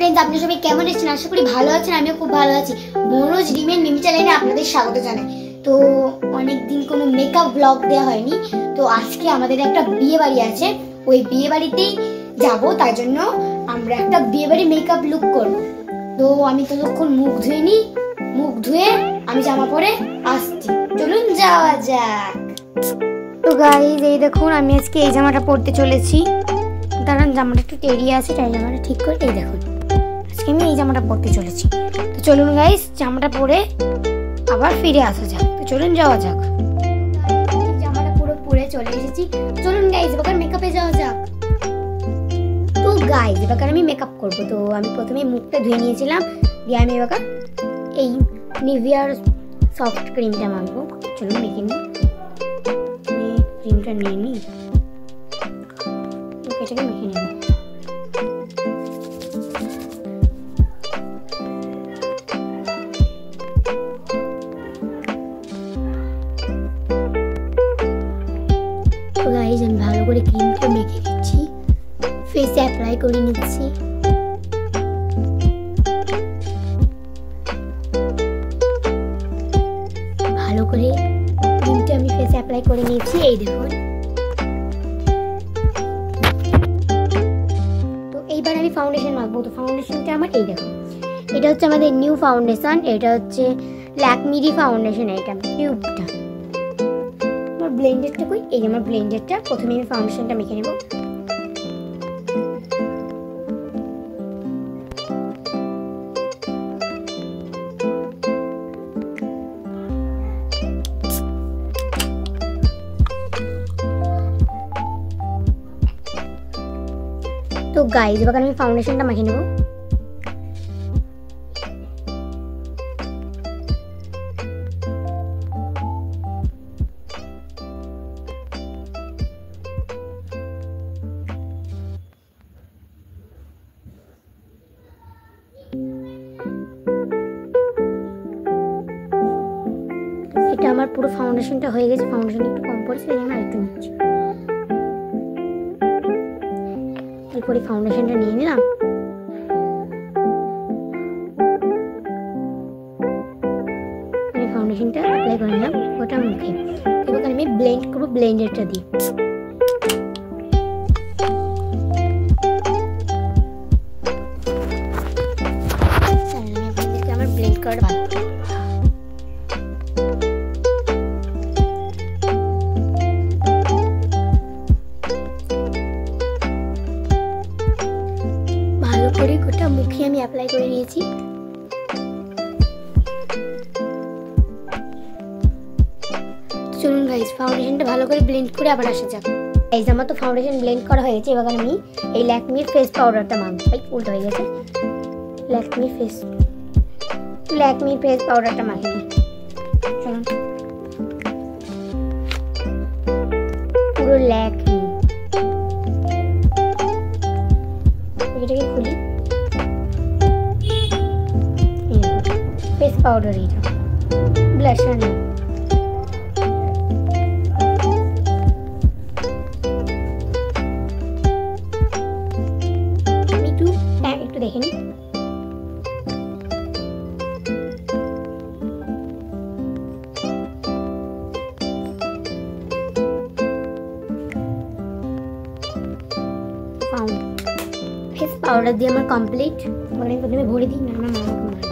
Friends, আপনি সবাই কেমন আছেন? আশা করি ভালো আছেন। আমিও খুব ভালো আছি। মনোজ রিমের মিম চ্যানেলে আপনাদের স্বাগত জানাই। তো অনেকদিন কোনো মেকআপ ব্লগ দেওয়া হয়নি, তো আজকে আমাদের একটা বিয়ে বাড়ি আছে, ওই বিয়ে বাড়িতেই যাবো। তাই জন্য আমরা একটা বিয়ে বাড়ি মেকআপ লুক করবো। তো আমি ততক্ষণ মুখ ধুয়ে নিই, মুখ ধুয়ে আমি জামা পরে আসছি। চলুন যাওয়া যাক। তো গাইস, এই দেখুন আমি আজকে এই জামাটা পরতে চলেছি। দাঁড়ান, জামাটা একটু টেরিয়ে আছে, তাই জামাটা ঠিক করে। এই দেখুন আজকে আমি এই জামাটা পরতে চলেছি। তো চলুন গাইস, জামাটা পরে আবার ফিরে আসা যাক। তো চলুন যাওয়া যাক। জামাটা পুরো পরে চলে এসেছি। চলুন গাইস, এবার মেকআপে যাওয়া যাক। তো গাইস, এবার আমি মেকআপ করবো। তো আমি প্রথমে মুখটা ধুয়ে নিয়েছিলাম, দিয়ে আমি এবার এই নিভিয়ার সফট ক্রিমটা মাখবো। চলুন মেখে নিই। ক্রিমটা নিয়ে নিই, এটাকে মেখে নেব। তো গাইস, আমি ভালো করে ক্রিমটা মেখে নিচ্ছি, ফেসে অ্যাপ্লাই করে নিচ্ছি। ভালো করে ক্রিমটা আমি ফেসে অ্যাপ্লাই করে নিয়েছি। এই দেখুন। তো এইবার আমি ফাউন্ডেশন মাখবো। তো ফাউন্ডেশনটা আমার এই দেখুন, এটা হচ্ছে আমাদের নিউ ফাউন্ডেশন। এটা হচ্ছে ল্যাকমিরি ফাউন্ডেশন, এটা টিউবটা। আমার ব্লেন্ডারটা কই? এই আমার ব্লেন্ডারটা। প্রথমে আমি ফাউন্ডেশনটা মেখে নেব। তো গাইস, এবার আমি ফাউন্ডেশনটা মাখিয়ে নেব। এটা আমার পুরো ফাউন্ডেশনটা হয়ে গেছে। ফাউন্ডেশন একটু কম পড়েছে, এই জন্য আরেকটু নিচ্ছি। এরপরে ফাউন্ডেশনটা নিয়ে নিলাম। ফাউন্ডেশনটা অ্যাপ্লাই করে নিলাম ওটা মুখে। এবার আমি ব্লেন্ড করবো ব্লেন্ডারটা দিয়ে। আমার ব্লেন্ড করাটা ভালো। ভালো করে গোটা মুখে আমি অ্যাপ্লাই করে নিয়েছি। চলুন গাইস, ফাউন্ডেশনটা ভালো করে ব্লেন্ড করে আবার আসা যাক। গাইস, আমার তো ফাউন্ডেশন ব্লেন্ড করা হয়ে গেছে। এবার আমি এই ল্যাকমির ফেস পাউডারটা মাখবো। ভাই উল্টো হয়ে গেছে। ল্যাকমির ফেস পাউডারটা মাখিয়ে নিই। চলুন, পুরো ল্যাকমি। এটাকে খুলি। ফেস পাউডার, এটা ব্লাশার না। একটু দেখে নিই। ফেস পাউডার দিয়ে আমার কমপ্লিট। আমি প্রথমে ভরে দিই, না আমার মামাকে মারি।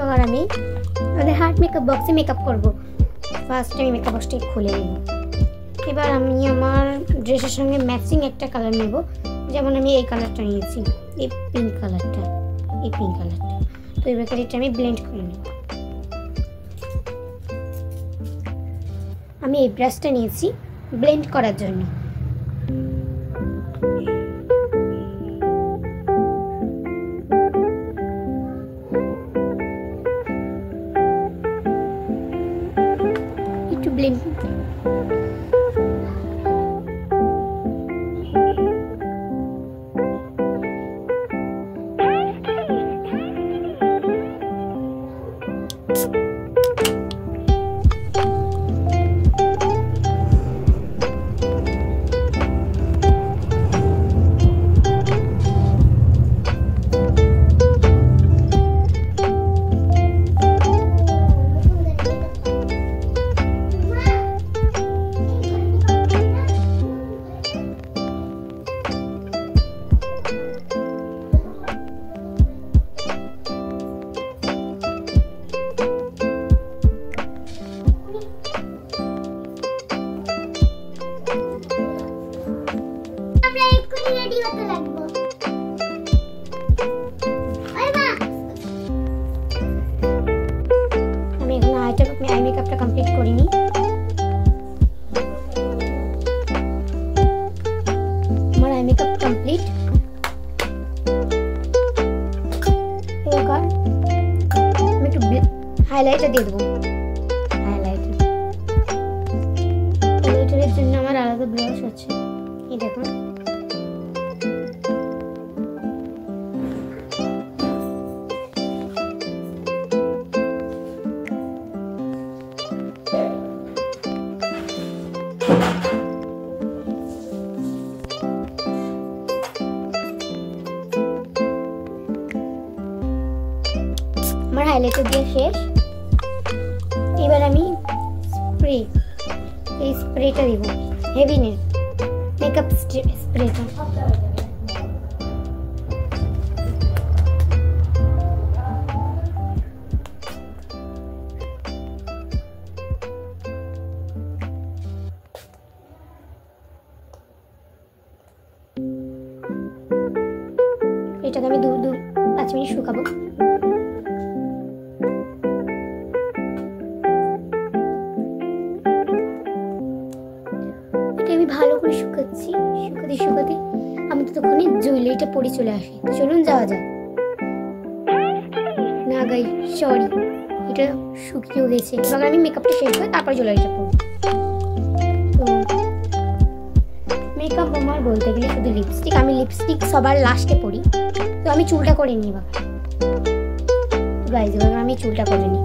এবার আমি আমাদের হার্ট মেকআপ বক্সে মেকআপ করবো। ফার্স্ট আমি মেকআপ বক্সটা খুলে নেব। এবার আমি আমার ড্রেসের সঙ্গে ম্যাচিং একটা কালার নেব। যেমন আমি এই কালারটা নিয়েছি, এই পিঙ্ক কালারটা। তো এবার এটা আমি ব্লেন্ড করে নেব। আমি এই ব্রাশটা নিয়েছি ব্লেন্ড করার জন্য। একটু ব্লেন্ড আমরা এক্ষুনি রেডি হতে লাগবো। আমি এখন আই মেকআপটা কমপ্লিট করিনি। আমার আই মেকআপ কমপ্লিট। এবার আমি একটু হাইলাইটার দিয়ে দেবো। হাইলাইটারের জন্য আমার আলাদা ব্রাশ আছে, এই দেখুন। আমার হাইলাইটার দিয়ে শেষ। এবার আমি এই স্প্রেটা দিব, হেভি মেকআপ স্প্রেটা। এটাকে আমি 5 মিনিট শুকাবো। আমি ভালো করে শুকাচ্ছি, শুকাতে আমি তো তখনই জুয়েলারিটা পরে চলে আসি। তো চলুন যাওয়া যাক। না গাই সরি, এটা শুকিয়েও গেছে। এবার আমি মেকআপটা শেষ করে তারপর জুয়েলারিটা পরবো। তো মেকআপ আমার বলতে গেলে শুধু লিপস্টিক। আমি লিপস্টিক সবার লাস্টে পরি। তো আমি চুলটা করে নিই। এবার গাইজ এবার আমি চুলটা করে নিই।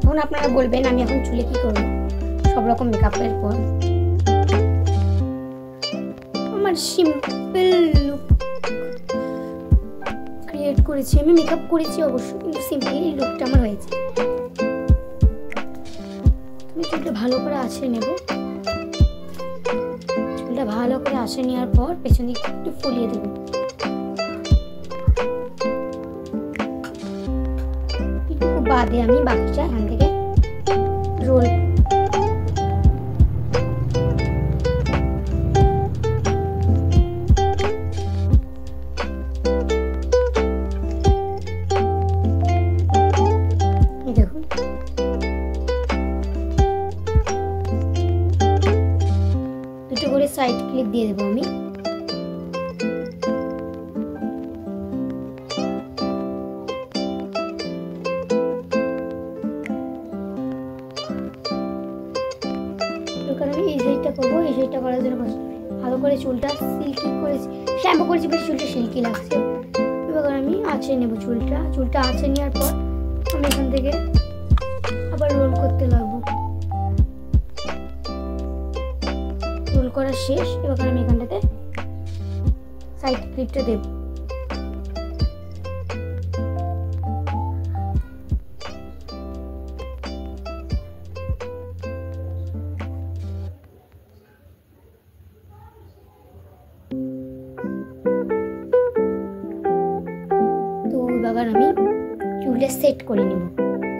এখন আপনারা বলবেন আমি এখন চুলে কি করবো। সব রকম মেকআপের পর আমার সিম্পল লুক ক্রিয়েট করেছি। আমি মেকআপ করেছি অবশ্য, কিন্তু সিম্পল এই লুকটা আমার হয়েছে। আমি চুলটা ভালো করে আঁচড়ে নেব। চুলটা ভালো করে আঁচড়ে নেওয়ার পর পেছন দিকে একটু ফুলিয়ে দেবো। একটু বাদে আমি বাকিটা এখান থেকে রোল সাইড ক্লিপ দিয়ে দেবো আমি। এই সাইডটা করবো। এই সাইডটা করার জন্য ভালো করে চুলটা সিল্কি করেছি, শ্যাম্পু করেছি, বেশ চুলটা সিল্কি লাগছে। এবার আমি আঁচড়ে নেবো চুলটা আঁচড়ে নেওয়ার পর আমি এখান থেকে আবার রোল করতে লাগবো। রোল করা শেষ। এবার আমি এখানটাতে সাইড ক্লিপটা দেব। তো এবার আমি চুলটা সেট করে নেব।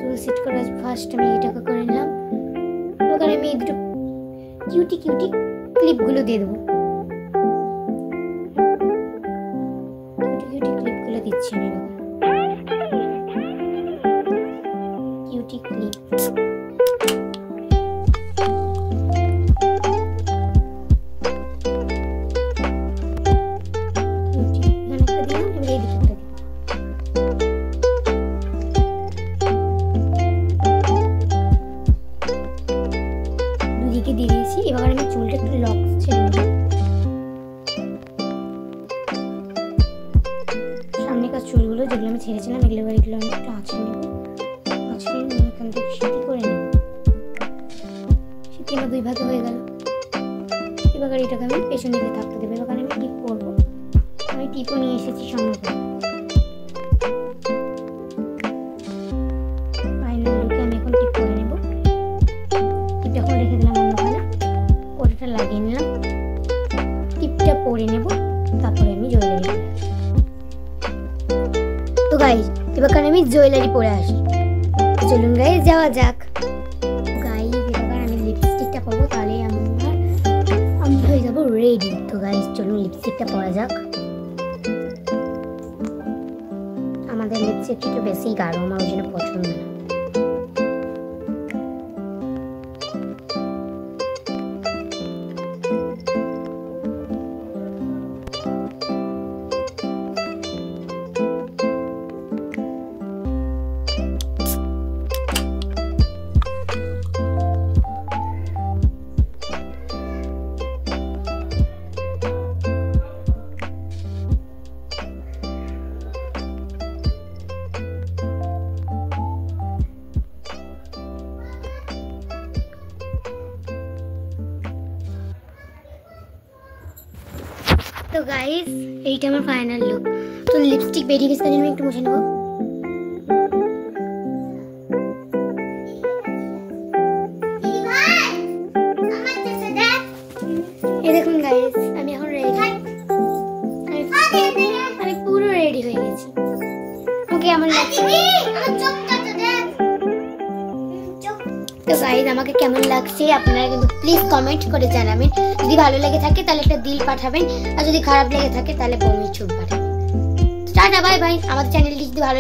চুল সেট করার ফার্স্ট আমি এটাকে করে নিলাম। এবার আমি এই দুটো কিউটি ক্লিপগুলো দিয়ে দেবো। কিউটি ক্লিপগুলো দিচ্ছি আমি। কিউটি ক্লিপ দুদিকে দিয়ে দিয়েছি। এবার আমি চুলটা একটু লক্স ছেড়ে নেব। সামনেকার চুলগুলো যেগুলো আমি ছেড়েছিলাম এগুলো আমি একটু আঁচড়ে নেব। আঁচড়ে নিয়ে এখান থেকে সিটি করে নেব। সিটি আমার 2 ভাগে হয়ে গেল। এবার এটাকে আমি পেছন দিকে থাকতে দেবো। এবার আমি টিপ করবো। আমি টিপও নিয়ে এসেছি সঙ্গে করে। ফাইনাল লুকে আমি এখন টিপ করে নেব। টিপটা এখন রেখে দিলাম অন্যখানে। ওটা লাগিয়ে নিলাম। টিপটা পরে নেব, তারপরে আমি জুয়েলারি পরে আসি। তো গাইজ এবার আমি জুয়েলারি পরে আসি। চলুন গাইজ যাওয়া যাক। গাইজ এবার আমি লিপস্টিকটা পরবো, তাহলে আমি গাইস চলুন লিপস্টিকটা পরা যাক। আমাদের লিপস্টিকটা একটু বেশি গাঢ়, আমার ওই জন্য পছন্দ না। তো গাইস এইটা আমার ফাইনাল লুক। তো লিপস্টিক বেরিয়ে গেছে, তাই আমি একটু মুছে নেবো। এই দেখুন গাইস, আমি এখন রেডি, আমি পুরো রেডি হয়ে গেছি। ওকে আমার লাগছে। তো গাইস আমাকে কেমন লাগছে আপনারা কিন্তু প্লিজ কমেন্ট করে জানাবেন। যদি ভালো লেগে থাকে তাহলে একটা দিল পাঠাবেন, আর যদি খারাপ লেগে থাকে তাহলে বমি চুপ পাঠাবেন। Tata bye bye. আমাদের চ্যানেলটি যদি ভালো